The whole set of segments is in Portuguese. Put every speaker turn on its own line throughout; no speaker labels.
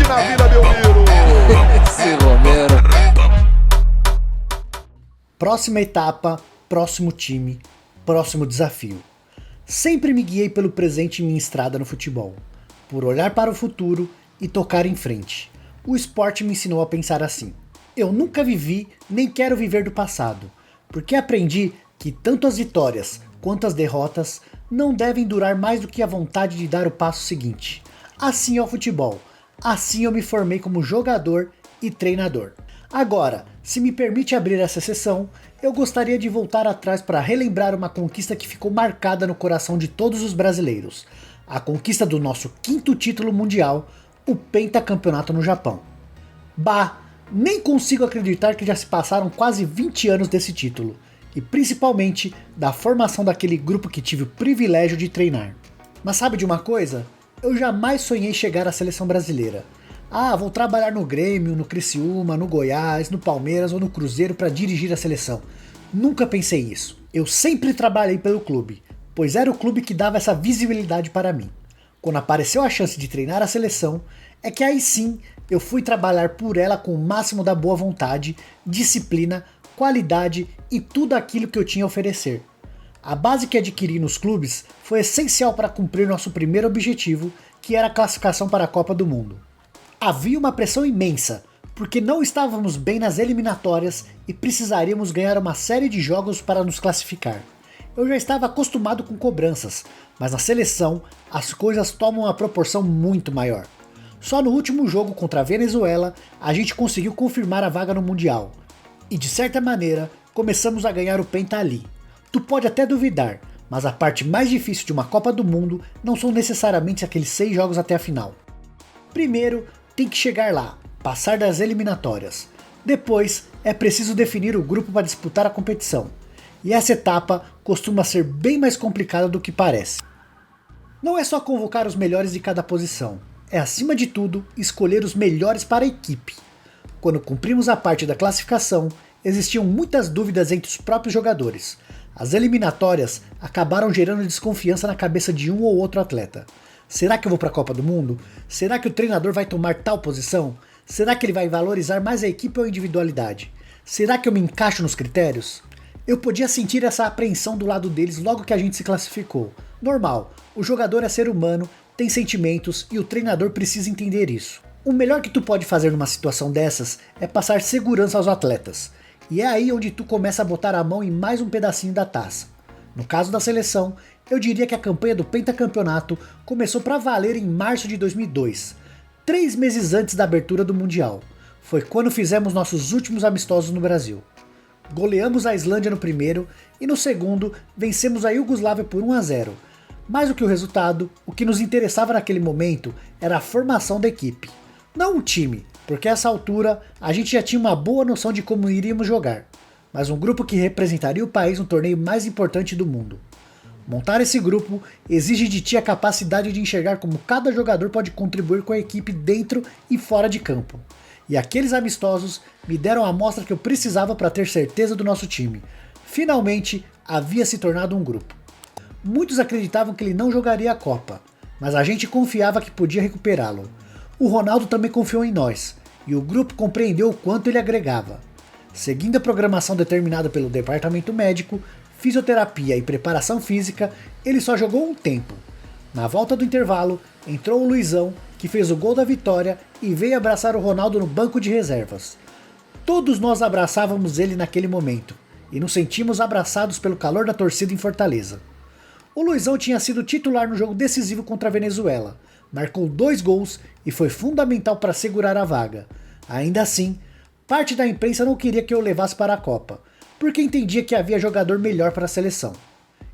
na vida, meu Miro.
Esse Romero.
Próxima etapa, próximo time, próximo desafio. Sempre me guiei pelo presente em minha estrada no futebol, por olhar para o futuro e tocar em frente. O esporte me ensinou a pensar assim. Eu nunca vivi, nem quero viver do passado, porque aprendi que tanto as vitórias quanto as derrotas não devem durar mais do que a vontade de dar o passo seguinte. Assim é o futebol, assim eu me formei como jogador e treinador. Agora, se me permite abrir essa sessão, eu gostaria de voltar atrás para relembrar uma conquista que ficou marcada no coração de todos os brasileiros. A conquista do nosso 5º título mundial, o pentacampeonato no Japão. Bah, nem consigo acreditar que já se passaram quase 20 anos desse título, e principalmente da formação daquele grupo que tive o privilégio de treinar. Mas sabe de uma coisa? Eu jamais sonhei chegar à seleção brasileira. Ah, vou trabalhar no Grêmio, no Criciúma, no Goiás, no Palmeiras ou no Cruzeiro para dirigir a seleção. Nunca pensei isso. Eu sempre trabalhei pelo clube, pois era o clube que dava essa visibilidade para mim. Quando apareceu a chance de treinar a seleção, é que aí sim eu fui trabalhar por ela com o máximo da boa vontade, disciplina, qualidade e tudo aquilo que eu tinha a oferecer. A base que adquiri nos clubes foi essencial para cumprir nosso primeiro objetivo, que era a classificação para a Copa do Mundo. Havia uma pressão imensa, porque não estávamos bem nas eliminatórias e precisaríamos ganhar uma série de jogos para nos classificar. Eu já estava acostumado com cobranças, mas na seleção as coisas tomam uma proporção muito maior. Só no último jogo contra a Venezuela a gente conseguiu confirmar a vaga no Mundial. E de certa maneira começamos a ganhar o Penta ali. Tu pode até duvidar, mas a parte mais difícil de uma Copa do Mundo não são necessariamente aqueles 6 jogos até a final. Primeiro, tem que chegar lá, passar das eliminatórias. Depois, é preciso definir o grupo para disputar a competição. E essa etapa costuma ser bem mais complicada do que parece. Não é só convocar os melhores de cada posição, é acima de tudo escolher os melhores para a equipe. Quando cumprimos a parte da classificação, existiam muitas dúvidas entre os próprios jogadores. As eliminatórias acabaram gerando desconfiança na cabeça de um ou outro atleta. Será que eu vou para a Copa do Mundo? Será que o treinador vai tomar tal posição? Será que ele vai valorizar mais a equipe ou a individualidade? Será que eu me encaixo nos critérios? Eu podia sentir essa apreensão do lado deles logo que a gente se classificou. Normal, o jogador é ser humano, tem sentimentos e o treinador precisa entender isso. O melhor que tu pode fazer numa situação dessas é passar segurança aos atletas. E é aí onde tu começa a botar a mão em mais um pedacinho da taça. No caso da seleção, eu diria que a campanha do pentacampeonato começou para valer em março de 2002, 3 meses antes da abertura do Mundial. Foi quando fizemos nossos últimos amistosos no Brasil. Goleamos a Islândia no primeiro e no segundo vencemos a Iugoslávia por 1-0. Mais do que o resultado, o que nos interessava naquele momento era a formação da equipe. Não o time, porque a essa altura a gente já tinha uma boa noção de como iríamos jogar, mas um grupo que representaria o país no torneio mais importante do mundo. Montar esse grupo exige de ti a capacidade de enxergar como cada jogador pode contribuir com a equipe dentro e fora de campo. E aqueles amistosos me deram a amostra que eu precisava para ter certeza do nosso time. Finalmente havia se tornado um grupo. Muitos acreditavam que ele não jogaria a Copa, mas a gente confiava que podia recuperá-lo. O Ronaldo também confiou em nós, e o grupo compreendeu o quanto ele agregava. Seguindo a programação determinada pelo departamento médico, fisioterapia e preparação física, ele só jogou um tempo. Na volta do intervalo, entrou o Luizão, que fez o gol da vitória e veio abraçar o Ronaldo no banco de reservas. Todos nós abraçávamos ele naquele momento, e nos sentimos abraçados pelo calor da torcida em Fortaleza. O Luizão tinha sido titular no jogo decisivo contra a Venezuela, marcou 2 gols e foi fundamental para segurar a vaga. Ainda assim, parte da imprensa não queria que eu o levasse para a Copa, porque entendia que havia jogador melhor para a seleção.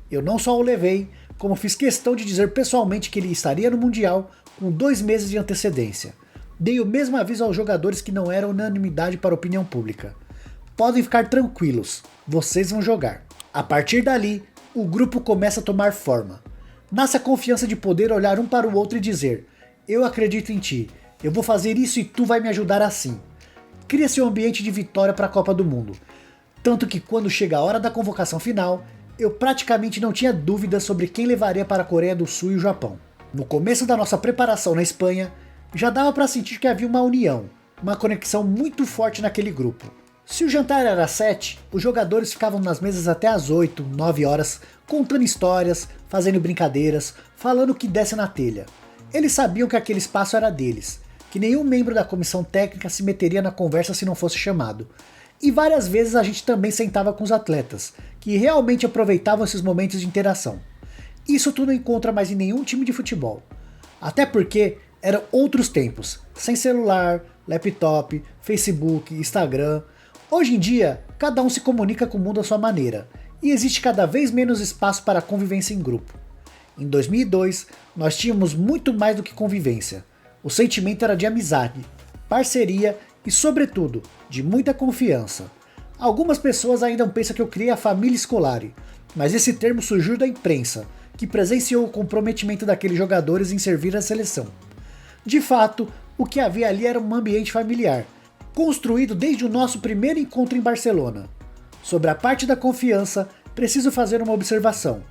Eu não só o levei, como fiz questão de dizer pessoalmente que ele estaria no Mundial com 2 meses de antecedência. Dei o mesmo aviso aos jogadores que não era unanimidade para a opinião pública. Podem ficar tranquilos, vocês vão jogar. A partir dali, o grupo começa a tomar forma. Nasce a confiança de poder olhar um para o outro e dizer: eu acredito em ti, eu vou fazer isso e tu vai me ajudar assim. Cria-se um ambiente de vitória para a Copa do Mundo. Tanto que quando chega a hora da convocação final, eu praticamente não tinha dúvidas sobre quem levaria para a Coreia do Sul e o Japão. No começo da nossa preparação na Espanha, Já dava para sentir que havia uma união, uma conexão muito forte naquele grupo. Se o jantar era às 7, os jogadores ficavam nas mesas até às 8, 9 horas, contando histórias, fazendo brincadeiras, falando o que desse na telha. Eles sabiam que aquele espaço era deles, que nenhum membro da comissão técnica se meteria na conversa se não fosse chamado. E várias vezes a gente também sentava com os atletas, que realmente aproveitavam esses momentos de interação. Isso tu não encontra mais em nenhum time de futebol. Até porque eram outros tempos, sem celular, laptop, Facebook, Instagram. Hoje em dia, cada um se comunica com o mundo à sua maneira, e existe cada vez menos espaço para convivência em grupo. Em 2002, nós tínhamos muito mais do que convivência. O sentimento era de amizade, parceria e, sobretudo, de muita confiança. Algumas pessoas ainda pensam que eu criei a família Scolari, mas esse termo surgiu da imprensa, que presenciou o comprometimento daqueles jogadores em servir a seleção. De fato, o que havia ali era um ambiente familiar, construído desde o nosso primeiro encontro em Barcelona. Sobre a parte da confiança, preciso fazer uma observação.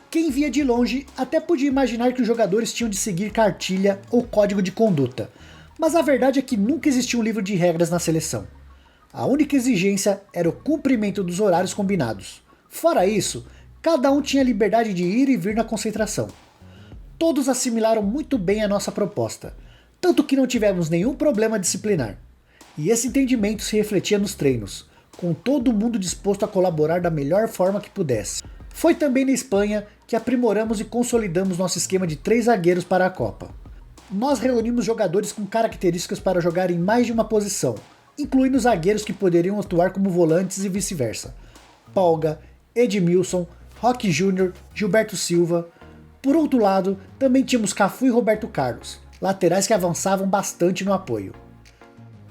Quem via de longe até podia imaginar que os jogadores tinham de seguir cartilha ou código de conduta, mas a verdade é que nunca existiu um livro de regras na seleção. A única exigência era o cumprimento dos horários combinados. Fora isso, cada um tinha liberdade de ir e vir na concentração. Todos assimilaram muito bem a nossa proposta, tanto que não tivemos nenhum problema disciplinar. E esse entendimento se refletia nos treinos, com todo mundo disposto a colaborar da melhor forma que pudesse. Foi também na Espanha que aprimoramos e consolidamos nosso esquema de 3 zagueiros para a Copa. Nós reunimos jogadores com características para jogar em mais de uma posição, incluindo zagueiros que poderiam atuar como volantes e vice-versa. Polga, Edmilson, Roque Júnior, Gilberto Silva. Por outro lado, também tínhamos Cafu e Roberto Carlos, laterais que avançavam bastante no apoio.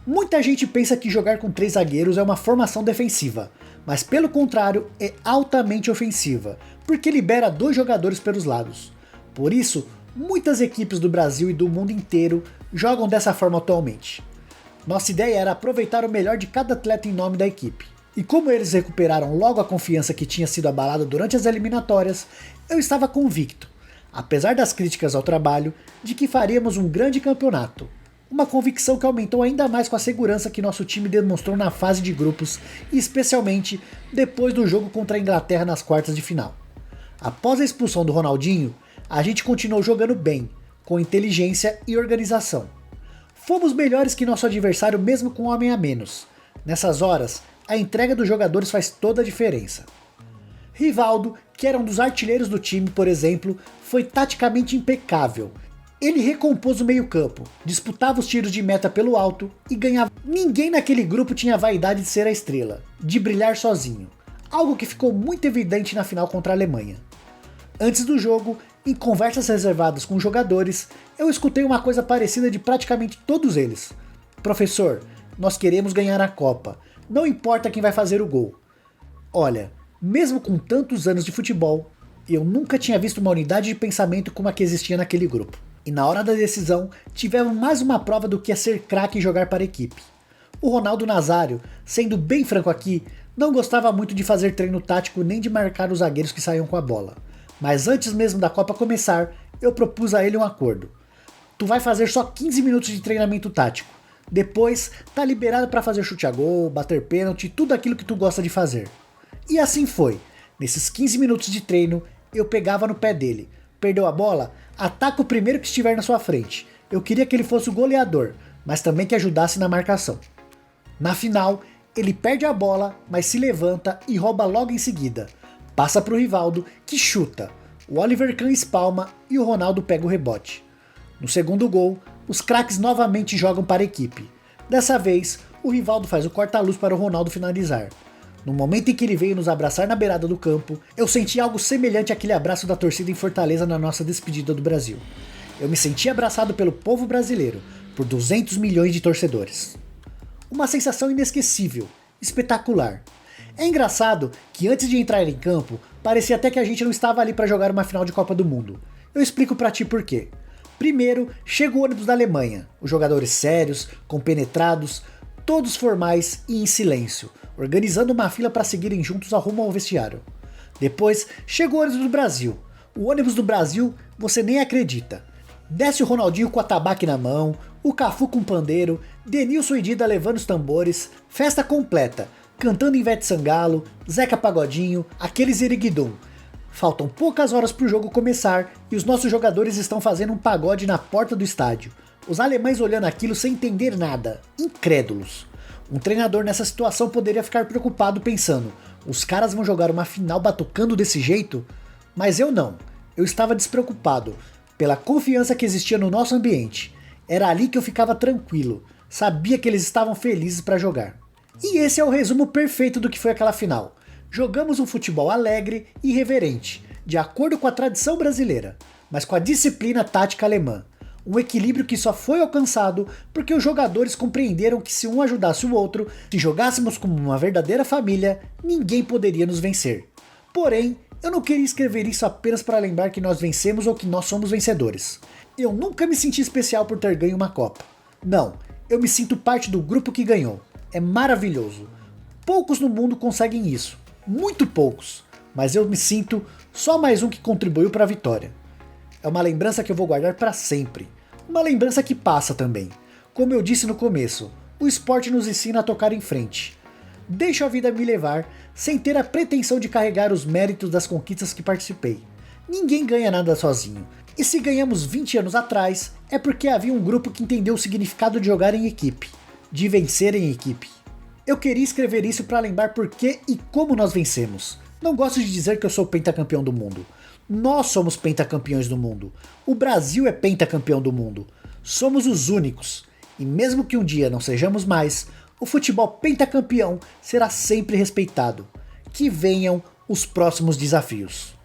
Muita gente pensa que jogar com 3 zagueiros é uma formação defensiva, mas pelo contrário é altamente ofensiva, porque libera 2 jogadores pelos lados. Por isso, muitas equipes do Brasil e do mundo inteiro jogam dessa forma atualmente. Nossa ideia era aproveitar o melhor de cada atleta em nome da equipe. E como eles recuperaram logo a confiança que tinha sido abalada durante as eliminatórias, eu estava convicto, apesar das críticas ao trabalho, de que faríamos um grande campeonato. Uma convicção que aumentou ainda mais com a segurança que nosso time demonstrou na fase de grupos e especialmente depois do jogo contra a Inglaterra nas quartas de final. Após a expulsão do Ronaldinho, a gente continuou jogando bem, com inteligência e organização. Fomos melhores que nosso adversário mesmo com um homem a menos. Nessas horas, a entrega dos jogadores faz toda a diferença. Rivaldo, que era um dos artilheiros do time, por exemplo, foi taticamente impecável. Ele recompôs o meio-campo, disputava os tiros de meta pelo alto e ganhava. Ninguém naquele grupo tinha a vaidade de ser a estrela, de brilhar sozinho, algo que ficou muito evidente na final contra a Alemanha. Antes do jogo, em conversas reservadas com os jogadores, eu escutei uma coisa parecida de praticamente todos eles. Professor, nós queremos ganhar a Copa, não importa quem vai fazer o gol. Olha, mesmo com tantos anos de futebol, eu nunca tinha visto uma unidade de pensamento como a que existia naquele grupo. E na hora da decisão, tivemos mais uma prova do que é ser craque e jogar para a equipe. O Ronaldo Nazário, sendo bem franco aqui, não gostava muito de fazer treino tático nem de marcar os zagueiros que saíam com a bola. Mas antes mesmo da Copa começar, eu propus a ele um acordo. Tu vai fazer só 15 minutos de treinamento tático. Depois, tá liberado para fazer chute a gol, bater pênalti, tudo aquilo que tu gosta de fazer. E assim foi. Nesses 15 minutos de treino, eu pegava no pé dele. Perdeu a bola? Ataca o primeiro que estiver na sua frente. Eu queria que ele fosse o goleador, mas também que ajudasse na marcação. Na final, ele perde a bola, mas se levanta e rouba logo em seguida. Passa para o Rivaldo, que chuta. O Oliver Kahn espalma e o Ronaldo pega o rebote. No segundo gol, os craques novamente jogam para a equipe. Dessa vez, o Rivaldo faz o corta-luz para o Ronaldo finalizar. No momento em que ele veio nos abraçar na beirada do campo, eu senti algo semelhante àquele abraço da torcida em Fortaleza na nossa despedida do Brasil. Eu me senti abraçado pelo povo brasileiro, por 200 milhões de torcedores. Uma sensação inesquecível, espetacular. É engraçado que antes de entrar em campo, parecia até que a gente não estava ali para jogar uma final de Copa do Mundo. Eu explico para ti por quê. Primeiro, chega o ônibus da Alemanha, os jogadores sérios, compenetrados, todos formais e em silêncio, organizando uma fila para seguirem juntos a rumo ao vestiário. Depois, chega o ônibus do Brasil. O ônibus do Brasil, você nem acredita. Desce o Ronaldinho com a tabaque na mão, O Cafu com pandeiro, Denilson e Dida levando os tambores, festa completa, cantando Ivete Sangalo, Zeca Pagodinho, aquele ziriguidum. Faltam poucas horas pro jogo começar e os nossos jogadores estão fazendo um pagode na porta do estádio. Os alemães olhando aquilo sem entender nada, incrédulos. Um treinador nessa situação poderia ficar preocupado pensando, os caras vão jogar uma final batucando desse jeito? Mas eu não, eu estava despreocupado, pela confiança que existia no nosso ambiente. Era ali que eu ficava tranquilo, sabia que eles estavam felizes para jogar. E esse é o resumo perfeito do que foi aquela final. Jogamos um futebol alegre e irreverente, de acordo com a tradição brasileira, mas com a disciplina tática alemã. Um equilíbrio que só foi alcançado porque os jogadores compreenderam que se um ajudasse o outro, se jogássemos como uma verdadeira família, ninguém poderia nos vencer. Porém, eu não queria escrever isso apenas para lembrar que nós vencemos ou que nós somos vencedores. Eu nunca me senti especial por ter ganho uma Copa. Não, eu me sinto parte do grupo que ganhou. É maravilhoso. Poucos no mundo conseguem isso. Muito poucos. Mas eu me sinto só mais um que contribuiu para a vitória. É uma lembrança que eu vou guardar para sempre. Uma lembrança que passa também. Como eu disse no começo, o esporte nos ensina a tocar em frente. Deixo a vida me levar, sem ter a pretensão de carregar os méritos das conquistas que participei. Ninguém ganha nada sozinho. E se ganhamos 20 anos atrás, é porque havia um grupo que entendeu o significado de jogar em equipe, de vencer em equipe. Eu queria escrever isso para lembrar por que e como nós vencemos. Não gosto de dizer que eu sou pentacampeão do mundo. Nós somos pentacampeões do mundo. O Brasil é pentacampeão do mundo. Somos os únicos. E mesmo que um dia não sejamos mais, o futebol pentacampeão será sempre respeitado. Que venham os próximos desafios.